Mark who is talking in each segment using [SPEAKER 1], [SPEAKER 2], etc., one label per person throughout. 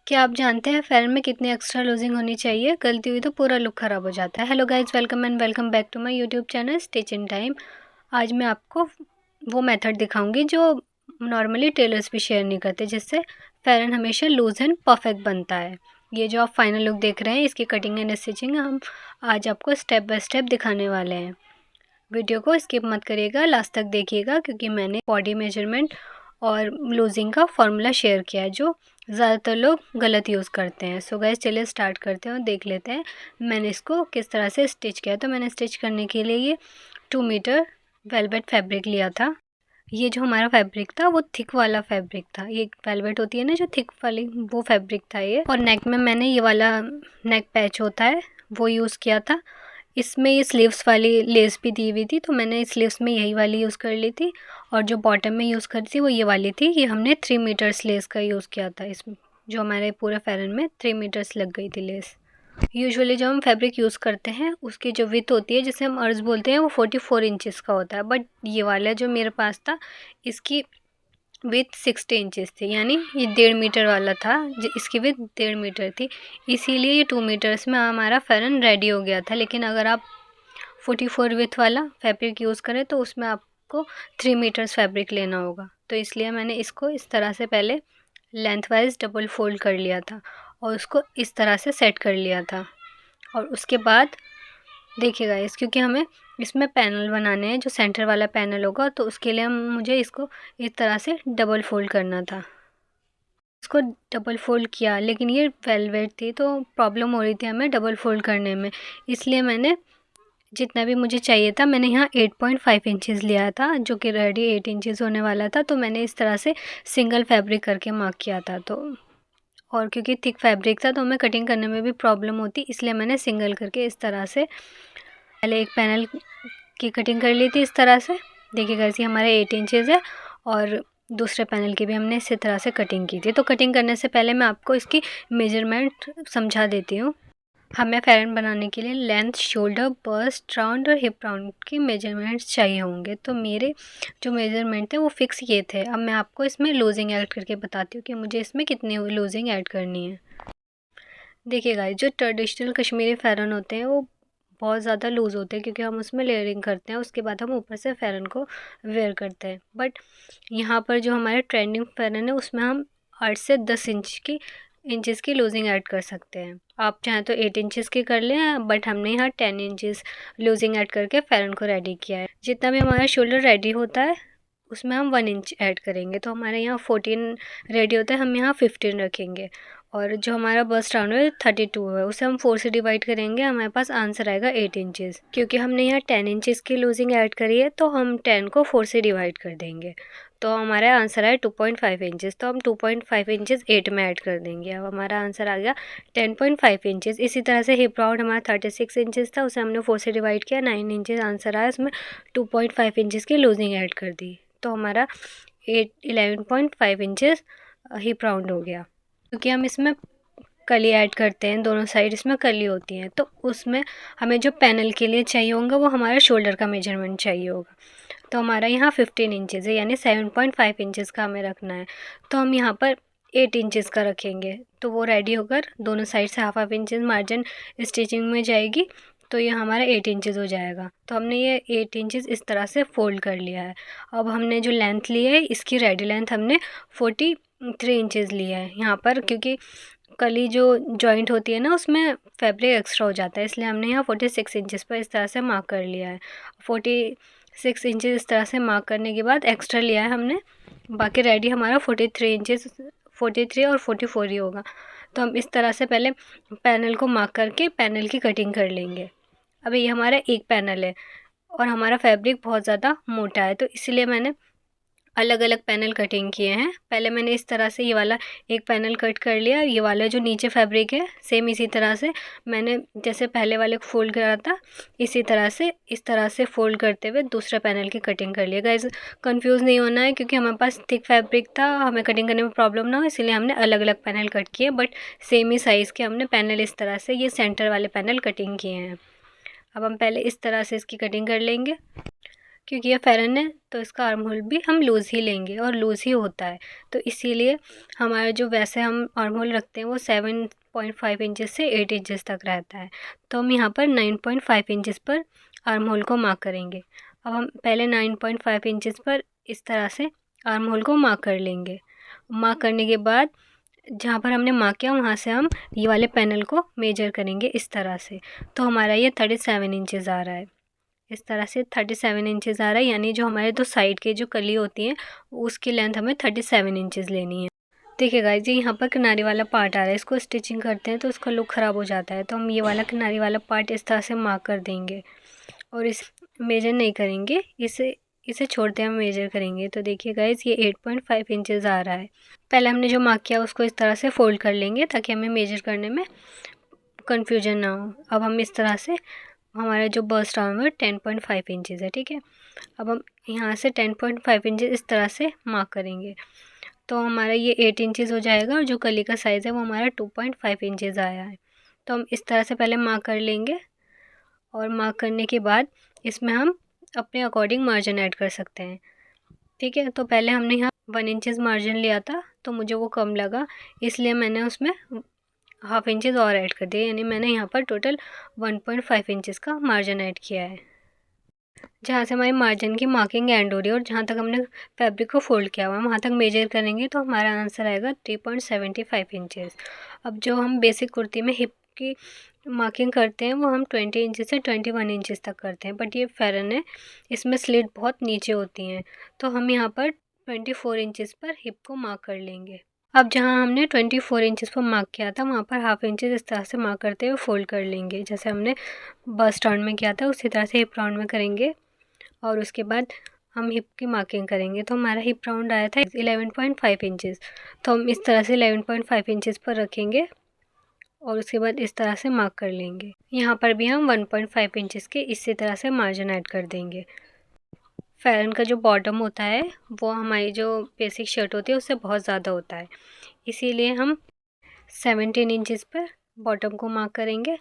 [SPEAKER 1] क्या आप जानते हैं फ़ैरन में कितनी एक्स्ट्रा लूजिंग होनी चाहिए? गलती हुई तो पूरा लुक ख़राब हो जाता है। Hello guys, welcome and welcome back to my YouTube channel stitch in time. आज मैं आपको वो मेथड दिखाऊंगी जो नॉर्मली टेलर्स भी शेयर नहीं करते, जिससे फ़ैरन हमेशा लूज़ एंड परफेक्ट बनता है। ये जो आप फाइनल लुक देख रहे हैं, इसकी कटिंग एंड स्टिचिंग हम आज आपको स्टेप बाय स्टेप दिखाने वाले हैं। वीडियो को स्किप मत करिएगा, लास्ट तक देखिएगा, क्योंकि मैंने बॉडी मेजरमेंट और लूजिंग का फॉर्मूला शेयर किया है जो ज़्यादातर लोग गलत यूज़ करते हैं। सो गाइस, चलिए स्टार्ट करते हैं और देख लेते हैं मैंने इसको किस तरह से स्टिच किया। तो मैंने स्टिच करने के लिए ये 2 मीटर वेलवेट फैब्रिक लिया था। ये जो हमारा फैब्रिक था वो थिक वाला फैब्रिक था। ये वेलवेट होती है ना जो थिक वाली, वो फैब्रिक था ये। और नेक में मैंने ये वाला नेक पैच होता है वो यूज़ किया था। इसमें ये स्लीव्स वाली लेस भी दी हुई थी, तो मैंने स्लीव्स में यही वाली यूज़ कर ली थी। और जो बॉटम में यूज़ करी थी वो ये वाली थी। ये हमने 3 मीटर्स लेस का यूज़ किया था इसमें, जो हमारे पूरे फ़ैरन में 3 मीटर्स लग गई थी लेस। यूजुअली जब हम फैब्रिक यूज़ करते हैं उसकी जो विड्थ होती है, जिसे हम अर्ज बोलते हैं, वो 44 इंचेस का होता है। बट ये वाला जो मेरे पास था, इसकी विथ 60 इंचेस थी, यानी ये 1.5 मीटर वाला था। इसकी विथ 1.5 मीटर थी, इसीलिए ये 2 मीटर्स में हमारा फ़ैरन रेडी हो गया था। लेकिन अगर आप 44 विथ वाला फैब्रिक यूज़ करें तो उसमें आपको 3 मीटर्स फैब्रिक लेना होगा। तो इसलिए मैंने इसको इस तरह से पहले लेंथ वाइज डबल फोल्ड कर लिया था और उसको इस तरह से सेट कर लिया था। और उसके बाद देखिएगा इस, क्योंकि हमें इसमें पैनल बनाने हैं, जो सेंटर वाला पैनल होगा, तो उसके लिए मुझे इसको इस तरह से डबल फोल्ड करना था। इसको डबल फोल्ड किया, लेकिन ये वेलवेट थी तो प्रॉब्लम हो रही थी हमें डबल फोल्ड करने में। इसलिए मैंने जितना भी मुझे चाहिए था, मैंने यहाँ 8.5 इंचेस लिया था, जो कि रेडी 8 इंचेस होने वाला था। तो मैंने इस तरह से सिंगल फैब्रिक करके मार्क किया था। तो और क्योंकि थिक फैब्रिक था तो हमें कटिंग करने में भी प्रॉब्लम होती, इसलिए मैंने सिंगल करके इस तरह से पहले एक पैनल की कटिंग कर ली थी इस तरह से। देखिएगा इसी हमारे 8 इंचेस है और दूसरे पैनल की भी हमने इसी तरह से कटिंग की थी। तो कटिंग करने से पहले मैं आपको इसकी मेजरमेंट समझा देती हूँ। हमें फ़ैरन बनाने के लिए लेंथ, शोल्डर, बस्ट राउंड और हिप राउंड की मेजरमेंट्स चाहिए होंगे। तो मेरे जो मेजरमेंट थे वो फ़िक्स ये थे। अब मैं आपको इसमें लूजिंग ऐड करके बताती हूँ कि मुझे इसमें कितनी लूजिंग ऐड करनी है। देखिए गाइस, जो ट्रेडिशनल कश्मीरी फ़ैरन होते हैं वो बहुत ज़्यादा लूज़ होते हैं, क्योंकि हम उसमें लेयरिंग करते हैं, उसके बाद हम ऊपर से फ़ैरन को वेयर करते हैं। बट यहाँ पर जो हमारे ट्रेंडिंग फ़ैरन है उसमें हम 8 से 10 इंचेस की लूजिंग ऐड कर सकते हैं। आप चाहें तो 8 इंचेस की कर लें, बट हमने यहाँ 10 इंचेस लूजिंग ऐड करके फ़ैरन को रेडी किया है। जितना भी हमारा शोल्डर रेडी होता है उसमें हम 1 इंच ऐड करेंगे, तो हमारे यहाँ 14 रेडी होता है, हम यहाँ 15 रखेंगे। और जो हमारा बस्ट राउंड है 32 है, उसे हम 4 से डिवाइड करेंगे, हमारे पास आंसर आएगा 8 इंचेस। क्योंकि हमने यहाँ 10 इंचेस की लूजिंग ऐड करी है तो हम 10 को 4 से डिवाइड कर देंगे, तो हमारा आंसर आया 2.5 इंचेस। तो हम 2.5 इंचेस 8 में ऐड कर देंगे। अब हमारा आंसर आ गया 10.5 इंचेस। इसी तरह से हिप राउंड हमारा 36 इंचेस था, उसे हमने 4 से डिवाइड किया, 9 इंचेस आंसर आया, उसमें 2.5 इंचेस की लूजिंग ऐड कर दी, तो हमारा 11.5 इंचेस हिप राउंड हो गया। क्योंकि हम इसमें कली ऐड करते हैं, दोनों साइड इसमें कली होती हैं, तो उसमें हमें जो पैनल के लिए चाहिए होगा वो हमारा शोल्डर का मेजरमेंट चाहिए होगा। तो हमारा यहाँ 15 इंचेस है, यानी 7.5 इंचेस का हमें रखना है। तो हम यहाँ पर 8 इंचेस का रखेंगे, तो वो रेडी होकर दोनों साइड से हाफ इंचेस मार्जिन स्टिचिंग में जाएगी, तो ये हमारा 8 इंचेस हो जाएगा। तो हमने ये 8 इंचेस इस तरह से फोल्ड कर लिया है। अब हमने जो लेंथ ली है, इसकी रेडी लेंथ हमने 43 इंचेस लिया है यहाँ पर, क्योंकि कली जो जॉइंट होती है ना उसमें फैब्रिक एक्स्ट्रा हो जाता है, इसलिए हमने यहाँ 46 इंचेस पर इस तरह से मार्क कर लिया है। 46 इंचेस इस तरह से मार्क करने के बाद एक्स्ट्रा लिया है हमने, बाकी रेडी हमारा 43 इंचेस, 43 और 44 ही होगा। तो हम इस तरह से पहले पैनल को मार्क करके पैनल की कटिंग कर लेंगे। अभी ये हमारा एक पैनल है और हमारा फैब्रिक बहुत ज़्यादा मोटा है, तो इसलिए मैंने अलग अलग पैनल कटिंग किए हैं। पहले मैंने इस तरह से ये वाला एक पैनल कट कर लिया, ये वाला जो नीचे फैब्रिक है सेम इसी तरह से मैंने जैसे पहले वाले को फोल्ड करा था, इसी तरह से इस तरह से फोल्ड करते हुए दूसरे पैनल की कटिंग कर लिया। गाइस, कंफ्यूज नहीं होना है, क्योंकि हमारे पास थिक फैब्रिक था, हमें कटिंग करने में प्रॉब्लम ना हो, इसलिए हमने अलग अलग पैनल कट किए, बट सेम ही साइज़ के हमने पैनल इस तरह से ये सेंटर वाले पैनल कटिंग किए हैं। अब हम पहले इस तरह से इसकी कटिंग कर लेंगे। क्योंकि ये फ़ेरन है तो इसका आर्म होल भी हम लूज़ ही लेंगे और लूज़ ही होता है। तो इसीलिए हमारा जो वैसे हम आर्म होल रखते हैं वो 7.5 इंचेस से 8 इंचेस तक रहता है। तो हम यहाँ पर 9.5 इंचेस पर आर्म होल को मार्क करेंगे। अब हम पहले 9.5 इंचेस पर इस तरह से आर्म होल को मार्क कर लेंगे। मार्क करने के बाद जहाँ पर हमने मार्क किया वहाँ से हम ये वाले पैनल को मेजर करेंगे इस तरह से। तो हमारा ये 37 इंचेस आ रहा है। इस तरह से 37 इंचेस आ रहा है, यानी जो हमारे दो साइड की जो कली होती है उसकी लेंथ हमें 37 इंचेस लेनी है। देखिए गाइस, ये यहाँ पर किनारे वाला पार्ट आ रहा है, इसको स्टिचिंग करते हैं तो उसका लुक ख़राब हो जाता है। तो हम ये वाला किनारे वाला पार्ट इस तरह से मार्क कर देंगे और इस मेजर नहीं करेंगे, इसे इसे छोड़ते हम मेजर करेंगे। तो देखिए गाइस, ये 8.5 इंचेस आ रहा है। पहले हमने जो मार्क किया उसको इस तरह से फोल्ड कर लेंगे ताकि हमें मेजर करने में कन्फ्यूजन ना हो। अब हम इस तरह से हमारा जो बस्ट आर्म है 10.5 इंचेस है, ठीक है। अब हम यहाँ से 10.5 इंचेस इस तरह से मार्क करेंगे तो हमारा ये 8 इंचेस हो जाएगा और जो कली का साइज़ है वो हमारा 2.5 इंचेस आया है। तो हम इस तरह से पहले मार्क कर लेंगे और मार्क करने के बाद इसमें हम अपने अकॉर्डिंग मार्जिन ऐड कर सकते हैं, ठीक है। तो पहले हमने यहाँ 1 इंचेस मार्जिन लिया था तो मुझे वो कम लगा, इसलिए मैंने उसमें हाफ इंचेस और ऐड कर दिए, यानी मैंने यहाँ पर टोटल 1.5 इंचेस का मार्जिन ऐड किया है। जहाँ से हमारी मार्जिन की मार्किंग एंड हो रही है और जहाँ तक हमने फैब्रिक को फोल्ड किया हुआ है वहाँ तक मेजर करेंगे तो हमारा आंसर आएगा 3.75 इंचेस। अब जो हम बेसिक कुर्ती में हिप की मार्किंग करते हैं वो हम 20 इंचेस से 21 इंचेस तक करते हैं, बट ये फ़ेरन है, इसमें स्लिट बहुत नीचे होती हैं। तो हम यहाँ पर 24 इंचेस पर हिप को मार्क कर लेंगे। अब जहाँ हमने 24 इंचेस पर मार्क किया था वहाँ पर हाफ इंचेस इस तरह से मार्क करते हुए फोल्ड कर लेंगे, जैसे हमने बस्ट राउंड में किया था उसी तरह से हिप राउंड में करेंगे। और उसके बाद हम हिप की मार्किंग करेंगे। तो हमारा हिप राउंड आया था 11.5 इंचेस, तो हम इस तरह से 11.5 इंचेस पर रखेंगे और उसके बाद इस तरह से मार्क कर लेंगे। यहाँ पर भी हम 1.5 इंचेस के इसी तरह से मार्जिन ऐड कर देंगे। फ़ेरन का जो बॉटम होता है वो हमारी जो बेसिक शर्ट होती है उससे बहुत ज़्यादा होता है, इसीलिए हम 17 इंचेस पर बॉटम को मार्क करेंगे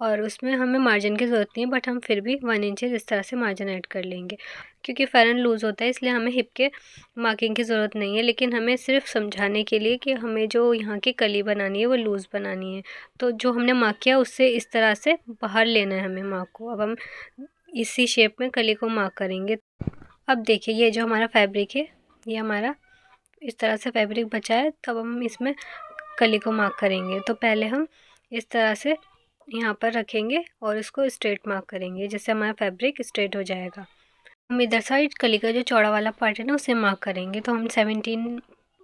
[SPEAKER 1] और उसमें हमें मार्जिन की ज़रूरत नहीं है, बट हम फिर भी 1 इंचेस इस तरह से मार्जिन ऐड कर लेंगे। क्योंकि फ़ेरन लूज़ होता है इसलिए हमें हिप के मार्किंग की ज़रूरत नहीं है, लेकिन हमें सिर्फ समझाने के लिए कि हमें जो यहाँ की कली बनानी है वो लूज़ बनानी है। तो जो हमने मार्क किया उससे इस तरह से बाहर लेना है हमें मार्क को। अब हम इसी शेप में कली को मार्क करेंगे। अब देखिए, ये जो हमारा फैब्रिक है ये हमारा इस तरह से फैब्रिक बचा है, तब हम इसमें कली को मार्क करेंगे। तो पहले हम इस तरह से यहाँ पर रखेंगे और इसको स्ट्रेट मार्क करेंगे, जिससे हमारा फैब्रिक स्ट्रेट हो जाएगा। हम इधर साइड कली का जो चौड़ा वाला पार्ट है ना उसे मार्क करेंगे। तो हम 17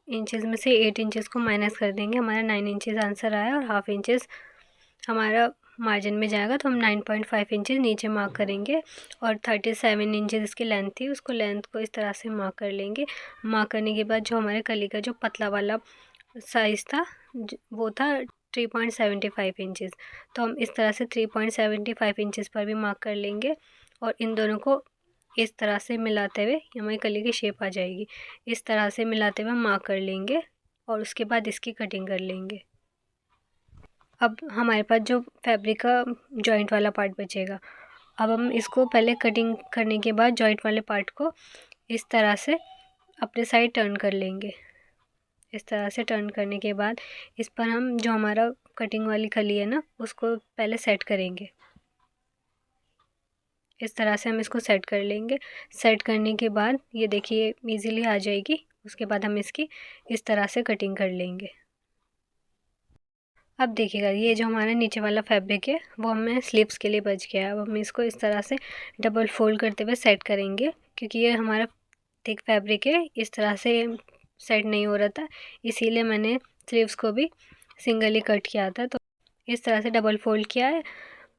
[SPEAKER 1] इंचेस में से 8 इंचेस को माइनस कर देंगे, हमारा 9 इंचेस आंसर आया और हाफ इंचेस हमारा मार्जिन में जाएगा। तो हम 9.5 इंचेस नीचे मार्क करेंगे और 37 इंचेस इसकी लेंथ थी, उसको लेंथ को इस तरह से मार्क कर लेंगे। मार्क करने के बाद जो हमारे कली का जो पतला वाला साइज़ था वो था 3.75 इंचेस। तो हम इस तरह से 3.75 इंचेस पर भी मार्क कर लेंगे और इन दोनों को इस तरह से मिलाते हुए हमारी कली की शेप आ जाएगी। इस तरह से मिलाते हुए मार्क कर लेंगे और उसके बाद इसकी कटिंग कर लेंगे। अब हमारे पास जो फैब्रिक का जॉइंट वाला पार्ट बचेगा, अब हम इसको पहले कटिंग करने के बाद जॉइंट वाले पार्ट को इस तरह से अपने साइड टर्न कर लेंगे। इस तरह से टर्न करने के बाद इस पर हम जो हमारा कटिंग वाली कली है ना उसको पहले सेट करेंगे। इस तरह से हम इसको सेट कर लेंगे। सेट करने के बाद ये देखिए इजीली आ जाएगी। उसके बाद हम इसकी इस तरह से कटिंग कर लेंगे। अब देखिएगा, ये जो हमारा नीचे वाला फैब्रिक है वो हमें स्लीव्स के लिए बच गया है। अब हम इसको इस तरह से डबल फोल्ड करते हुए सेट करेंगे, क्योंकि ये हमारा थिक फैब्रिक है, इस तरह से सेट नहीं हो रहा था, इसीलिए मैंने स्लीव्स को भी सिंगली कट किया था। तो इस तरह से डबल फोल्ड किया है।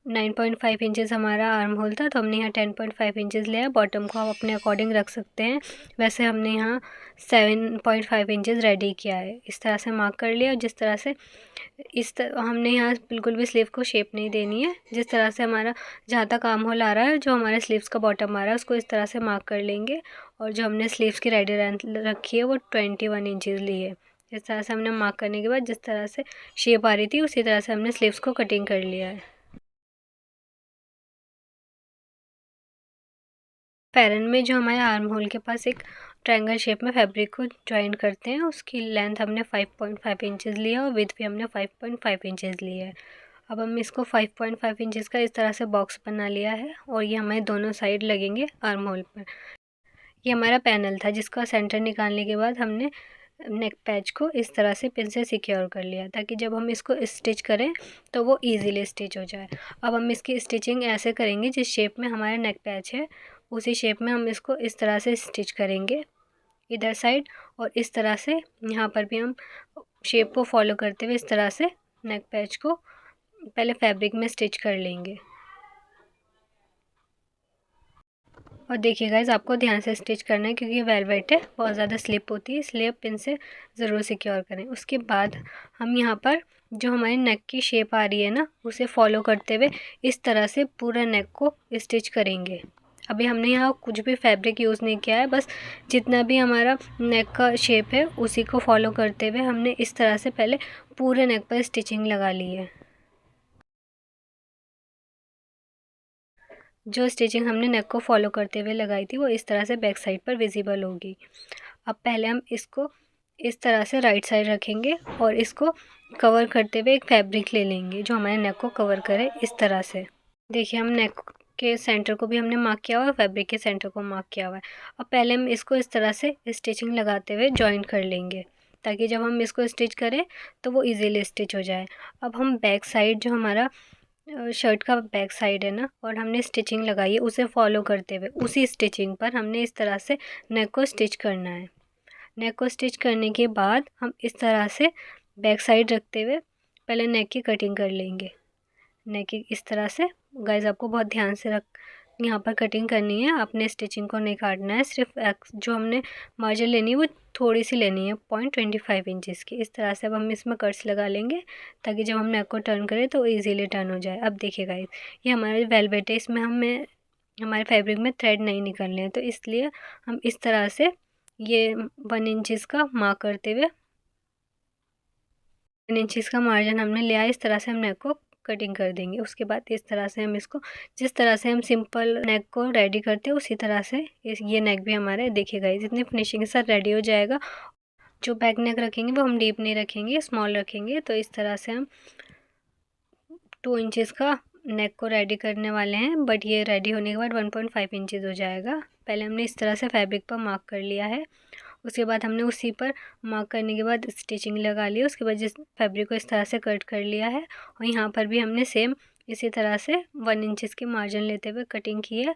[SPEAKER 1] 9.5 इंचेस हमारा आर्म होल था, तो हमने यहाँ 10.5 इंचेस लिया है। बॉटम को आप अपने अकॉर्डिंग रख सकते हैं। वैसे हमने यहाँ 7.5 इंचेस रेडी किया है। इस तरह से मार्क कर लिया। जिस तरह से हमने यहाँ बिल्कुल भी स्लीव को शेप नहीं देनी है। जिस तरह से हमारा जहाँ तक आर्म होल आ रहा है, जो हमारे स्लीव्स का बॉटम आ रहा है, उसको इस तरह से मार्क कर लेंगे। और जो हमने स्लीव्स की रेडी लेंथ रखी है वो 21 इंचेस ली है। इस तरह से हमने मार्क करने के बाद जिस तरह से शेप आ रही थी उसी तरह से हमने स्लीव्स को कटिंग कर लिया है। पैरन में जो हमारे आर्म होल के पास एक ट्रायंगल शेप में फैब्रिक को ज्वाइन करते हैं, उसकी लेंथ हमने 5.5 इंचज़ लिया और विड्थ भी हमने 5.5 इंचज़ ली है। अब हम इसको 5.5 इंचज़ का इस तरह से बॉक्स बना लिया है और ये हमारे दोनों साइड लगेंगे आर्म होल पर। ये हमारा पैनल था जिसका सेंटर निकालने के बाद हमने नेक पैच को इस तरह से पिन से सिक्योर कर लिया ताकि जब हम इसको स्टिच करें तो वो इजीली स्टिच हो जाए। अब हम इसकी स्टिचिंग ऐसे करेंगे जिस शेप में हमारा नेक पैच है उसी शेप में हम इसको इस तरह से स्टिच करेंगे इधर साइड, और इस तरह से यहाँ पर भी हम शेप को फॉलो करते हुए इस तरह से नेक पैच को पहले फैब्रिक में स्टिच कर लेंगे। और देखिए गाइस, आपको ध्यान से स्टिच करना है क्योंकि वेलवेट है, बहुत ज़्यादा स्लिप होती है, इसलिए पिन से ज़रूर सिक्योर करें। उसके बाद हम यहाँ पर जो हमारी नेक की शेप आ रही है ना, उसे फॉलो करते हुए इस तरह से पूरा नेक को स्टिच करेंगे। अभी हमने यहाँ कुछ भी फैब्रिक यूज़ नहीं किया है, बस जितना भी हमारा नेक का शेप है उसी को फॉलो करते हुए हमने इस तरह से पहले पूरे नेक पर स्टिचिंग लगा ली है। जो स्टिचिंग हमने नेक को फॉलो करते हुए लगाई थी वो इस तरह से बैक साइड पर विजिबल होगी। अब पहले हम इसको इस तरह से राइट साइड रखेंगे और इसको कवर करते हुए एक फैब्रिक ले लेंगे जो हमारे नेक को कवर करे इस तरह से। देखिए, हम नेक के सेंटर को भी हमने मार्क किया हुआ है, फैब्रिक के सेंटर को मार्क किया हुआ है। अब पहले हम इसको इस तरह से स्टिचिंग लगाते हुए जॉइन कर लेंगे ताकि जब हम इसको स्टिच करें तो वो इजीली स्टिच हो जाए। अब हम बैक साइड जो हमारा शर्ट का बैक साइड है ना, और हमने स्टिचिंग लगाई है उसे फॉलो करते हुए उसी स्टिचिंग पर हमने इस तरह से नेक को स्टिच करना है। नेक को स्टिच करने के बाद हम इस तरह से बैक साइड रखते हुए पहले नेक की कटिंग कर लेंगे। नेक की इस तरह से गाइस, आपको बहुत ध्यान से यहाँ पर कटिंग करनी है, आपने स्टिचिंग को नहीं काटना है, सिर्फ जो हमने मार्जिन लेनी है वो थोड़ी सी लेनी है 0.25 इंचज़ की। इस तरह से अब हम इसमें कट्स लगा लेंगे ताकि जब हम नेक को टर्न करें तो इजीली टर्न हो जाए। अब देखिए गाइस, ये हमारा वेलवेट है, इसमें हमें हमारे फैब्रिक में थ्रेड नहीं निकलने हैं, तो इसलिए हम इस तरह से ये 1 इंचज़ का मार्क करते हुए 1 इंचज़ का मार्जिन हमने लिया है, इस तरह से हम नेक को कटिंग कर देंगे। उसके बाद इस तरह से हम इसको, जिस तरह से हम सिंपल नेक को रेडी करते हैं उसी तरह से ये नेक भी हमारे देखिएगा जितनी फिनिशिंग के साथ रेडी हो जाएगा। जो बैक नेक रखेंगे वो हम डीप नहीं रखेंगे, स्मॉल रखेंगे। तो इस तरह से हम 2 इंचज़ का नेक को रेडी करने वाले हैं, बट ये रेडी होने के बाद 1.5 इंचज़ हो जाएगा। पहले हमने इस तरह से फैब्रिक पर मार्क कर लिया है, उसके बाद हमने उसी पर मार्क करने के बाद स्टिचिंग लगा ली। उसके बाद जिस फैब्रिक को इस तरह से कट कर लिया है और यहाँ पर भी हमने सेम इसी तरह से 1 इंचज़ की मार्जिन लेते हुए कटिंग की है।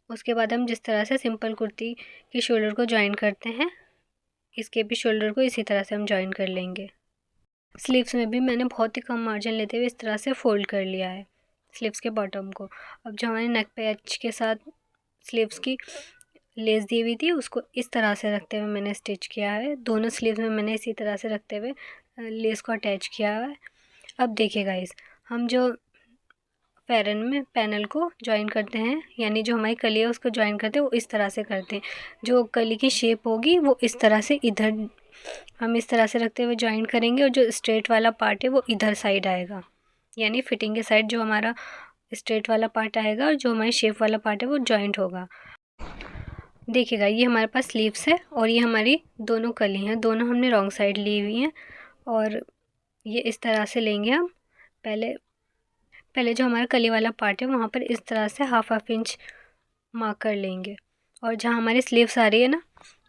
[SPEAKER 1] उसके बाद हम जिस तरह से सिंपल कुर्ती के शोल्डर को ज्वाइन करते हैं, इसके भी शोल्डर को इसी तरह से हम ज्वाइन कर लेंगे। स्लीव्स में भी मैंने बहुत ही कम मार्जिन लेते हुए इस तरह से फोल्ड कर लिया है स्लीव्स के बॉटम को। अब जो हमारे नेक पैच के साथ स्लीव्स की लेस दी हुई थी उसको इस तरह से रखते हुए मैंने स्टिच किया है। दोनों स्लीव्स में मैंने इसी तरह से रखते हुए लेस को अटैच किया है। अब देखिए गाइस, हम जो पैरन में पैनल को ज्वाइन करते हैं, यानी जो हमारी कली है उसको ज्वाइन करते हैं, वो इस तरह से करते हैं। जो कली की शेप होगी वो इस तरह से इधर हम इस तरह से रखते हुए ज्वाइन करेंगे और जो स्ट्रेट वाला पार्ट है वो इधर साइड आएगा, यानी फिटिंग के साइड जो हमारा स्ट्रेट वाला पार्ट आएगा और जो हमारी शेप वाला पार्ट है वो जॉइंट होगा। देखिएगा, ये हमारे पास स्लीव्स है और ये हमारी दोनों कली हैं, दोनों हमने रॉन्ग साइड ली हुई हैं। और ये इस तरह से लेंगे हम। पहले जो हमारा कली वाला पार्ट है वहाँ पर इस तरह से हाफ इंच मार्क कर लेंगे और जहाँ हमारी स्लीव्स आ रही है ना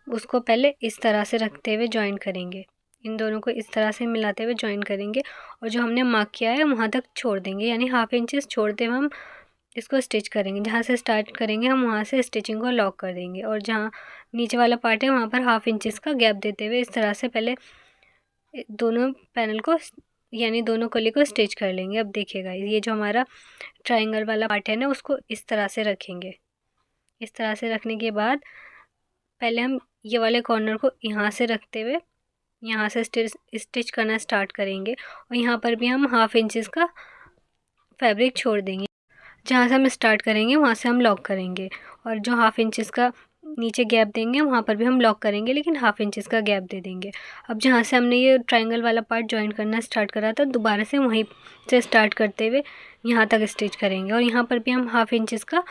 [SPEAKER 1] उसको पहले इस तरह से रखते हुए ज्वाइन करेंगे। इन दोनों को इस तरह से मिलाते हुए ज्वाइन करेंगे और जो हमने मार्क किया है वहाँ तक छोड़ देंगे, यानी हाफ इंचेस छोड़ते हुए हम इसको स्टिच करेंगे। जहाँ से स्टार्ट करेंगे हम वहाँ से स्टिचिंग को लॉक कर देंगे और जहाँ नीचे वाला पार्ट है वहाँ पर हाफ इंचेस का गैप देते हुए इस तरह से पहले दोनों पैनल को यानी दोनों कली को स्टिच कर लेंगे। अब देखिएगा, ये जो हमारा ट्रायंगल वाला पार्ट है ना उसको इस तरह से रखेंगे। इस तरह से रखने के बाद पहले हम ये वाले कॉर्नर को यहाँ से रखते हुए यहाँ से स्टिच करना स्टार्ट करेंगे और यहाँ पर भी हम हाफ इंचेस का फैब्रिक छोड़ देंगे। जहाँ से हम स्टार्ट करेंगे वहाँ से हम लॉक करेंगे और जो हाफ इंचेस का नीचे गैप देंगे वहाँ पर भी हम लॉक करेंगे, लेकिन हाफ इंचेस का गैप दे देंगे। अब जहाँ से हमने ये ट्रायंगल वाला पार्ट जॉइन करना स्टार्ट करा था, दोबारा से वहीं से स्टार्ट करते हुए यहाँ तक स्टिच करेंगे, और यहाँ पर भी हम हाफ इंचेस का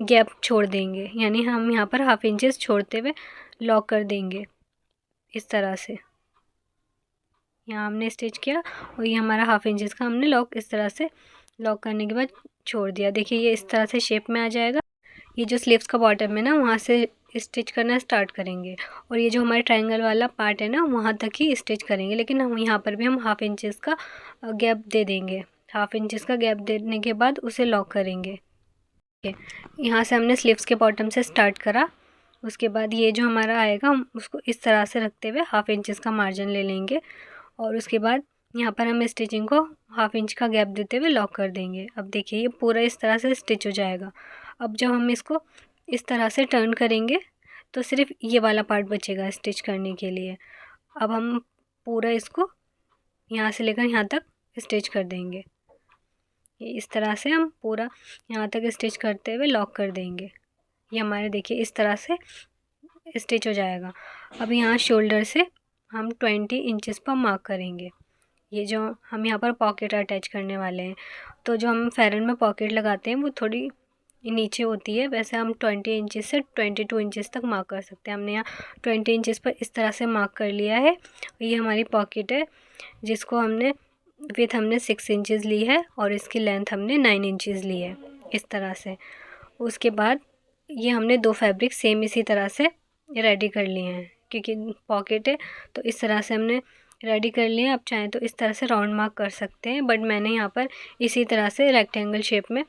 [SPEAKER 1] गैप छोड़ देंगे, यानी हम यहाँ पर हाफ इंचेस छोड़ते हुए लॉक कर देंगे इस तरह से। यहाँ हमने स्टिच किया और ये हमारा हाफ इंचेस का हमने लॉक इस तरह से लॉक करने के बाद छोड़ दिया। देखिए ये इस तरह से शेप में आ जाएगा। ये जो स्लीव्स का बॉटम है ना, वहाँ से स्टिच करना स्टार्ट करेंगे, और ये जो हमारे ट्रायंगल वाला पार्ट है ना, वहाँ तक ही स्टिच करेंगे, लेकिन हम यहाँ पर भी हम हाफ इंचेस का गैप दे देंगे। हाफ इंचेस का गैप देने के बाद उसे लॉक करेंगे। यहाँ से हमने स्लीव्स के बॉटम से स्टार्ट करा, उसके बाद ये जो हमारा आएगा हम उसको इस तरह से रखते हुए हाफ इंचेस का मार्जिन ले लेंगे, और उसके बाद यहाँ पर हम स्टिचिंग को हाफ इंच का गैप देते हुए लॉक कर देंगे। अब देखिए ये पूरा इस तरह से स्टिच हो जाएगा। अब जब हम इसको इस तरह से टर्न करेंगे तो सिर्फ ये वाला पार्ट बचेगा स्टिच करने के लिए। अब हम पूरा इसको यहाँ से लेकर यहाँ तक स्टिच कर देंगे। ये इस तरह से हम पूरा यहाँ तक स्टिच करते हुए लॉक कर देंगे। ये हमारे देखिए इस तरह से स्टिच हो जाएगा। अब यहाँ शोल्डर से हम 20 इंचेस पर मार्क करेंगे। ये जो हम यहाँ पर पॉकेट अटैच करने वाले हैं, तो जो हम फेरन में पॉकेट लगाते हैं वो थोड़ी नीचे होती है, वैसे हम 20 इंचेस से 22 इंचेस तक मार्क कर सकते हैं। हमने यहाँ 20 इंचेस पर इस तरह से मार्क कर लिया है। ये हमारी पॉकेट है जिसको हमने विड्थ हमने 6 इंचेस ली है और इसकी लेंथ हमने 9 इंचेस ली है इस तरह से। उसके बाद ये हमने 2 फैब्रिक सेम इसी तरह से रेडी कर लिए हैं, क्योंकि पॉकेट है तो इस तरह से हमने रेडी कर लिए हैं। आप चाहें तो इस तरह से राउंड मार्क कर सकते हैं, बट मैंने यहाँ पर इसी तरह से रेक्टेंगल शेप में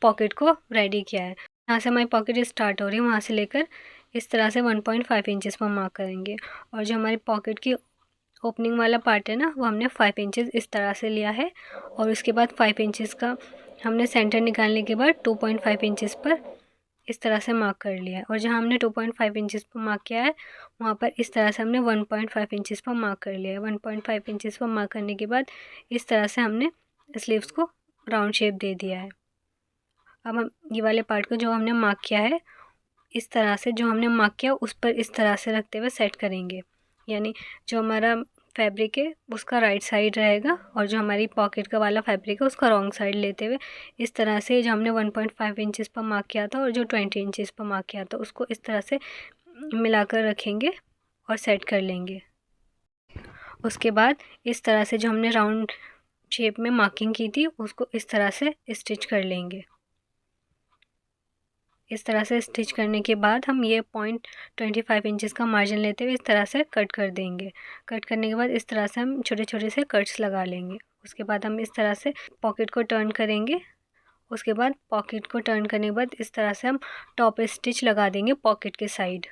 [SPEAKER 1] पॉकेट को रेडी किया है। यहाँ से हमारी पॉकेट स्टार्ट हो रही है, वहाँ से लेकर इस तरह से 1.5 इंचेस पर मार्क करेंगे, और जो हमारी पॉकेट की ओपनिंग वाला पार्ट है ना, वो हमने 5 इंचेस इस तरह से लिया है, और उसके बाद 5 इंचेस का हमने सेंटर निकालने के बाद 2.5 इंचेस पर इस तरह से मार्क कर लिया है, और जहाँ हमने 2.5 इंचेस पर मार्क किया है वहाँ पर इस तरह से हमने 1.5 इंचेस पर मार्क कर लिया है। 1.5 इंचेस पर मार्क करने के बाद इस तरह से हमने स्लीव्स को राउंड शेप दे दिया है। अब हम ये वाले पार्ट को जो हमने मार्क किया है इस तरह से, जो हमने मार्क किया उस पर इस तरह से रखते हुए सेट करेंगे, यानी जो हमारा फैब्रिक है उसका राइट साइड रहेगा और जो हमारी पॉकेट का वाला फैब्रिक है उसका रॉन्ग साइड लेते हुए इस तरह से जो हमने 1.5 इंचेस पर मार्क किया था और जो 20 इंचेस पर मार्क किया था उसको इस तरह से मिलाकर रखेंगे और सेट कर लेंगे। उसके बाद इस तरह से जो हमने राउंड शेप में मार्किंग की थी उसको इस तरह से स्टिच कर लेंगे। इस तरह से स्टिच करने के बाद हम ये 0.25 इंचेस का मार्जिन लेते हुए इस तरह से कट कर देंगे। कट करने के बाद इस तरह से हम छोटे छोटे से कट्स लगा लेंगे। उसके बाद हम इस तरह से पॉकेट को टर्न करेंगे। उसके बाद पॉकेट को टर्न करने के बाद इस तरह से हम टॉप स्टिच लगा देंगे पॉकेट के साइड।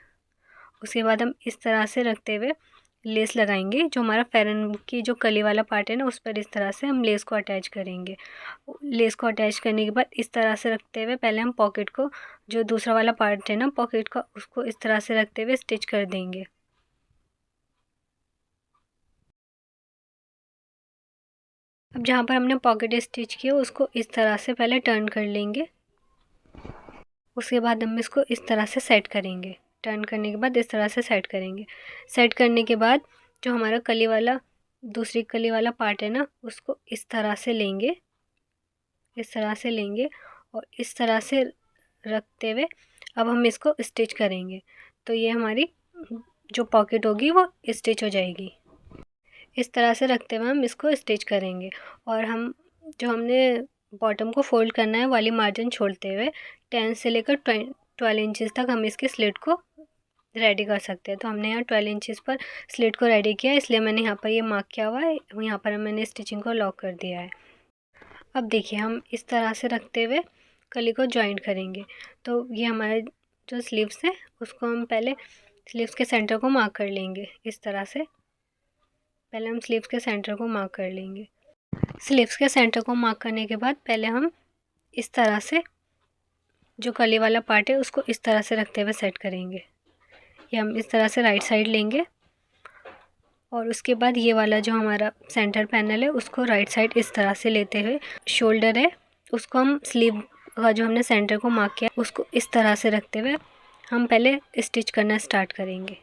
[SPEAKER 1] उसके बाद हम इस तरह से रखते हुए लेस लगाएंगे। जो हमारा फेरन की जो कली वाला पार्ट है ना, उस पर इस तरह से हम लेस को अटैच करेंगे। लेस को अटैच करने के बाद इस तरह से रखते हुए पहले हम पॉकेट को, जो दूसरा वाला पार्ट है ना पॉकेट का, उसको इस तरह से रखते हुए स्टिच कर देंगे। अब जहाँ पर हमने पॉकेट स्टिच किया उसको इस तरह से पहले टर्न कर लेंगे। उसके बाद हम इसको इस तरह से सेट करेंगे। टर्न करने के बाद इस तरह से सेट करेंगे। सेट करने के बाद जो हमारा कली वाला, दूसरी कली वाला पार्ट है ना, उसको इस तरह से लेंगे, इस तरह से लेंगे और इस तरह से रखते हुए अब हम इसको स्टिच करेंगे। तो ये हमारी जो पॉकेट होगी वो स्टिच हो जाएगी। इस तरह से रखते हुए हम इसको स्टिच करेंगे, और हम जो हमने बॉटम को फोल्ड करना है वाली मार्जिन छोड़ते हुए 10 से लेकर 12 इंचेस तक हम इसके स्लिट को रेडी कर सकते हैं। तो हमने यहाँ 12 इंचेस पर स्लिट को रेडी किया, इसलिए मैंने यहाँ पर ये मार्क किया हुआ है, यहाँ पर मैंने स्टिचिंग को लॉक कर दिया है। अब देखिए हम इस तरह से रखते हुए कली को जॉइंट करेंगे। तो ये हमारे जो स्लीव्स हैं उसको हम पहले स्लीव्स के सेंटर को मार्क कर लेंगे। इस तरह से पहले हम स्लीव्स के सेंटर को मार्क कर लेंगे। स्लीव्स के सेंटर को मार्क करने के बाद पहले हम इस तरह से जो कली वाला पार्ट है उसको इस तरह से रखते हुए सेट करेंगे। ये हम इस तरह से राइट साइड लेंगे, और उसके बाद ये वाला जो हमारा सेंटर पैनल है उसको राइट साइड इस तरह से लेते हुए, शोल्डर है उसको हम स्लीव का जो हमने सेंटर को मार्क किया उसको इस तरह से रखते हुए हम पहले स्टिच करना स्टार्ट करेंगे।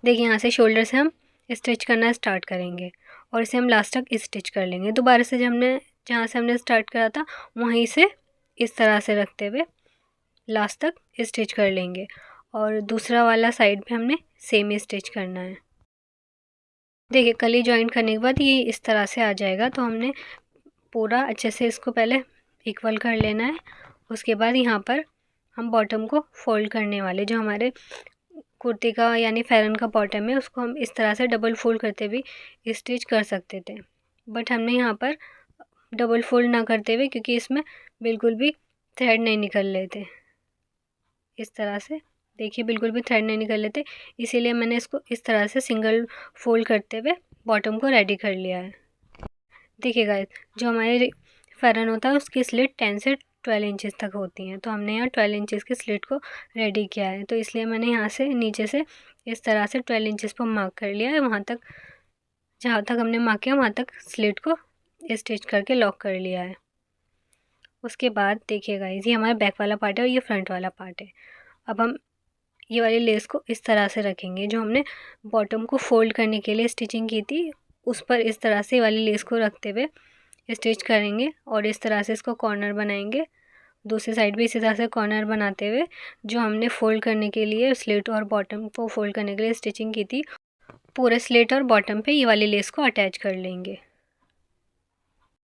[SPEAKER 1] देखिए यहाँ से शोल्डर से हम स्टिच करना स्टार्ट करेंगे और इसे हम लास्ट तक स्टिच कर लेंगे। दोबारा से जहाँ से हमने स्टार्ट करा था वहीं से इस तरह से रखते हुए लास्ट तक स्टिच कर लेंगे और दूसरा वाला साइड पे हमने सेम ही स्टिच करना है। देखिए कली जॉइंट करने के बाद ये इस तरह से आ जाएगा, तो हमने पूरा अच्छे से इसको पहले इक्वल कर लेना है। उसके बाद यहाँ पर हम बॉटम को फोल्ड करने वाले, जो हमारे कुर्ती का यानी फ़ैरन का बॉटम है उसको हम इस तरह से डबल फोल्ड करते हुए स्टिच कर सकते थे, बट हमने यहाँ पर डबल फोल्ड ना करते हुए, क्योंकि इसमें बिल्कुल भी थ्रेड नहीं निकल रहे थे। इस तरह से देखिए बिल्कुल भी थ्रेड नहीं निकल लेते, इसीलिए मैंने इसको इस तरह से सिंगल फोल्ड करते हुए बॉटम को रेडी कर लिया है। देखिए गाइस, जो हमारे फ़ैरन होता है उसकी स्लिट 10 से 12 इंचेस तक होती हैं, तो हमने यहाँ 12 इंचेस की स्लिट को रेडी किया है, तो इसलिए मैंने यहाँ से नीचे से इस तरह से 12 इंचेस पर मार्क कर लिया है। वहाँ तक जहाँ तक हमने मार्क किया वहाँ तक स्लिट को स्टिच करके लॉक कर लिया है। उसके बाद देखिए गाइस, ये हमारा बैक वाला पार्ट है और ये फ्रंट वाला पार्ट है। अब हम ये वाली लेस को इस तरह से रखेंगे, जो हमने बॉटम को फोल्ड करने के लिए स्टिचिंग की थी उस पर इस तरह से वाली लेस को रखते हुए स्टिच करेंगे और इस तरह से इसको कॉर्नर बनाएंगे। दूसरी साइड भी इसी तरह से कॉर्नर बनाते हुए जो हमने फोल्ड करने के लिए स्लिट और बॉटम को फोल्ड करने के लिए स्टिचिंग की थी, पूरे स्लिट और बॉटम पे ये वाली लेस को अटैच कर लेंगे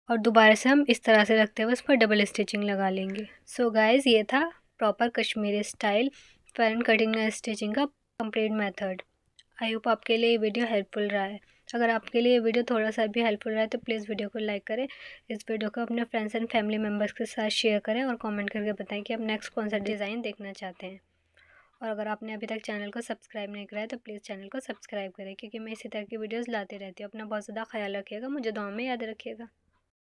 [SPEAKER 1] और दोबारा से हम इस तरह से रखते हुए उस पर डबल स्टिचिंग लगा लेंगे। सो गाइस, ये था proper Kashmiri style pheran cutting and stitching का कंप्लीट मेथड। आई होप आपके लिए ये वीडियो हेल्पफुल रहा है। अगर आपके लिए ये वीडियो थोड़ा सा भी हेल्पफुल रहा है तो प्लीज़ वीडियो को लाइक करें, इस वीडियो को अपने फ्रेंड्स एंड फैमिली मेम्बर्स के साथ शेयर करें और कमेंट करके बताएं कि आप नेक्स्ट कौन सा डिज़ाइन देखना चाहते हैं। और अगर आपने अभी तक चैनल को सब्सक्राइब नहीं करा है तो प्लीज़ चैनल को सब्सक्राइब करें, क्योंकि मैं इसी तरह की वीडियोज़ लाते रहती हूँ। अपना बहुत ज़्यादा ख्याल रखिएगा, मुझे दुआ में याद रखिएगा।